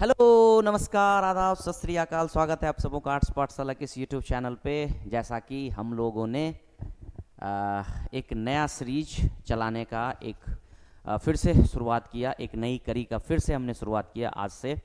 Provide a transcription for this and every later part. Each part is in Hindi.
हेलो, नमस्कार, आदाब, सत श्री अकाल। स्वागत है आप सबों का आर्ट्स पाठशाला के इस यूट्यूब चैनल पे। जैसा कि हम लोगों ने एक नया सीरीज चलाने का फिर से शुरुआत किया, एक नई कड़ी का फिर से हमने शुरुआत किया आज से।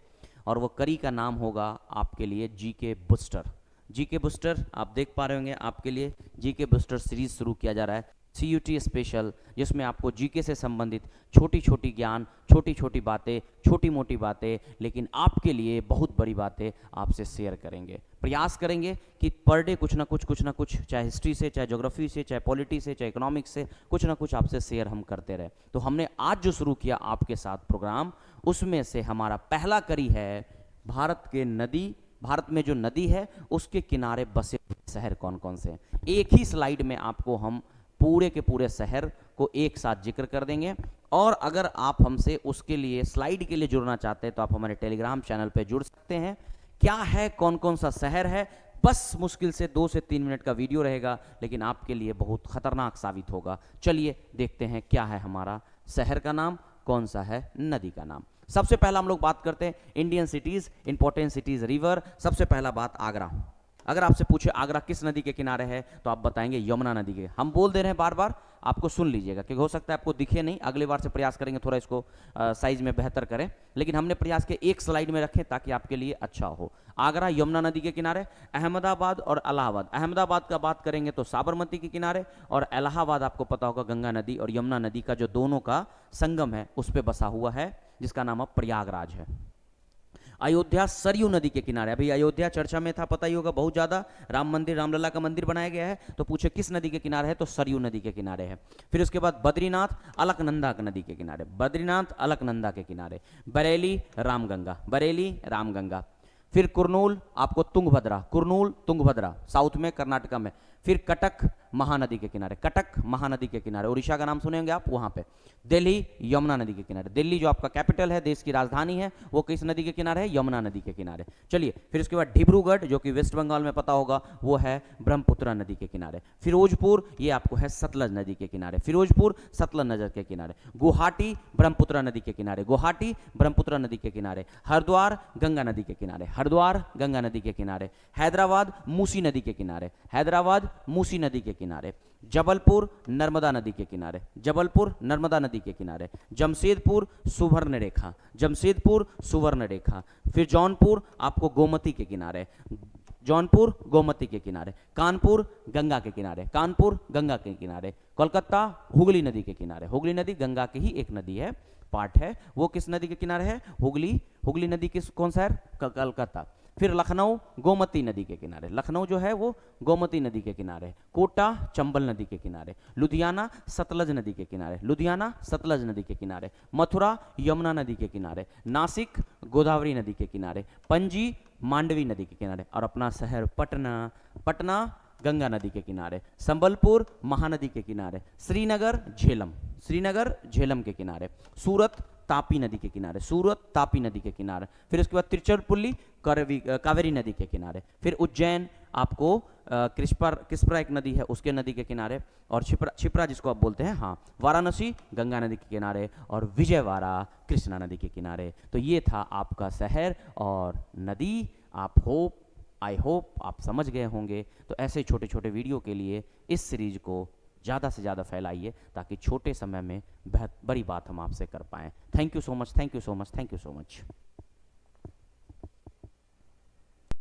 और वो कड़ी का नाम होगा आपके लिए जीके बूस्टर। जीके बूस्टर आप देख पा रहे होंगे, आपके लिए जीके बूस्टर सीरीज शुरू किया जा रहा है, सीयूटी स्पेशल, जिसमें आपको जीके से संबंधित छोटी छोटी ज्ञान, छोटी छोटी बातें, छोटी मोटी बातें, लेकिन आपके लिए बहुत बड़ी बातें आपसे शेयर करेंगे। प्रयास करेंगे कि पर डे कुछ ना कुछ, चाहे हिस्ट्री से, चाहे ज्योग्राफी से, चाहे पॉलिटी से, चाहे इकोनॉमिक्स से, कुछ ना कुछ आपसे शेयर हम करते रहे। तो हमने आज जो शुरू किया आपके साथ प्रोग्राम, उसमें से हमारा पहला कड़ी है भारत में जो नदी है उसके किनारे बसे शहर कौन कौन से हैं। एक ही स्लाइड में आपको हम पूरे के पूरे शहर को एक साथ जिक्र कर देंगे। और अगर आप हमसे उसके लिए स्लाइड के लिए जुड़ना चाहते हैं तो आप हमारे टेलीग्राम चैनल पे जुड़ सकते हैं। क्या है, कौन कौन सा शहर है, बस मुश्किल से 2 से 3 मिनट का वीडियो रहेगा, लेकिन आपके लिए बहुत खतरनाक साबित होगा। चलिए देखते हैं क्या है हमारा शहर का नाम, कौन सा है नदी का नाम। सबसे पहला हम लोग बात करते हैं Indian cities, important cities, river. सबसे पहला बात आगरा। अगर आपसे पूछे आगरा किस नदी के किनारे है तो आप बताएंगे यमुना नदी के। हम बोल दे रहे हैं बार बार, आपको सुन लीजिएगा, क्योंकि हो सकता है आपको दिखे नहीं। अगले बार से प्रयास करेंगे थोड़ा इसको साइज में बेहतर करें, लेकिन हमने प्रयास के एक स्लाइड में रखें ताकि आपके लिए अच्छा हो। आगरा यमुना नदी के किनारे। अहमदाबाद और इलाहाबाद, अहमदाबाद का बात करेंगे तो साबरमती के किनारे, और इलाहाबाद आपको पता होगा गंगा नदी और यमुना नदी का जो दोनों का संगम है उस पर बसा हुआ है, जिसका नाम अब प्रयागराज है। अयोध्या सरयू नदी के किनारे। अभी अयोध्या चर्चा में था, पता ही होगा, बहुत ज्यादा। राम मंदिर, रामलला का मंदिर बनाया गया है, तो पूछे किस नदी के किनारे है तो सरयू नदी के किनारे है। फिर उसके बाद बद्रीनाथ अलकनंदा नदी के किनारे, बद्रीनाथ अलकनंदा के किनारे। बरेली रामगंगा, बरेली रामगंगा। फिर कुरनूल आपको तुंगभद्रा, कुरनूल तुंगभद्रा साउथ में, कर्नाटका में। फिर कटक महानदी के किनारे, कटक महानदी के किनारे, उड़ीसा का नाम सुनेंगे आप वहां पे। दिल्ली यमुना नदी के किनारे, दिल्ली जो आपका कैपिटल है, देश की राजधानी है, वो किस नदी के किनारे है, यमुना नदी के किनारे। चलिए फिर उसके बाद डिब्रूगढ़, जो कि वेस्ट बंगाल में पता होगा, वो है ब्रह्मपुत्र नदी के किनारे। फिरोजपुर ये आपको है सतलज नदी के किनारे, फिरोजपुर सतलज नदी के किनारे। गुवाहाटी ब्रह्मपुत्र नदी के किनारे, गुवाहाटी ब्रह्मपुत्र नदी के किनारे। हरिद्वार गंगा नदी के किनारे, हरिद्वार गंगा नदी के किनारे। हैदराबाद मूसी नदी के किनारे, हैदराबाद मूसी नदी के किनारे। जबलपुर नर्मदा नदी के किनारे, जबलपुर नर्मदा नदी के किनारे। जमशेदपुर सुवर्ण रेखा, जमशेदपुर सुवर्ण रेखा। फिर जौनपुर आपको गोमती के किनारे, जौनपुर गोमती के किनारे। कानपुर गंगा के किनारे, कानपुर गंगा के किनारे। कोलकाता हुगली नदी के किनारे, हुगली नदी गंगा की ही एक नदी है, पार्ट है। वो किस नदी के किनारे है, हुगली, हुगली नदी किस, कौन सा है, कलकत्ता। फिर लखनऊ गोमती नदी के किनारे, लखनऊ जो है वो गोमती नदी के किनारे। कोटा चंबल नदी के किनारे। लुधियाना सतलज नदी के किनारे, लुधियाना सतलज नदी के किनारे। मथुरा यमुना नदी के किनारे। नासिक गोदावरी नदी के किनारे। पणजी मांडवी नदी के किनारे। और अपना शहर पटना, पटना गंगा नदी के किनारे। संबलपुर महानदी के किनारे। श्रीनगर झेलम, श्रीनगर झेलम के किनारे। सूरत तापी नदी के किनारे, सूरत तापी नदी के किनारे। फिर उसके बाद तिरुचिरापल्ली कावेरी नदी के किनारे। फिर उज्जैन आपको किस्परा एक नदी है उसके नदी के किनारे। और छिपरा जिसको आप बोलते हैं, हाँ। वाराणसी गंगा नदी के किनारे, और विजयवाड़ा कृष्णा नदी के किनारे। तो ये था आपका शहर और नदी। आई होप आप समझ गए होंगे। तो ऐसे छोटे छोटे वीडियो के लिए इस सीरीज को ज़्यादा से ज़्यादा फैलाइए, ताकि छोटे समय में बहुत बड़ी बात हम आपसे कर पाएँ। Thank you so much, thank you so much, thank you so much.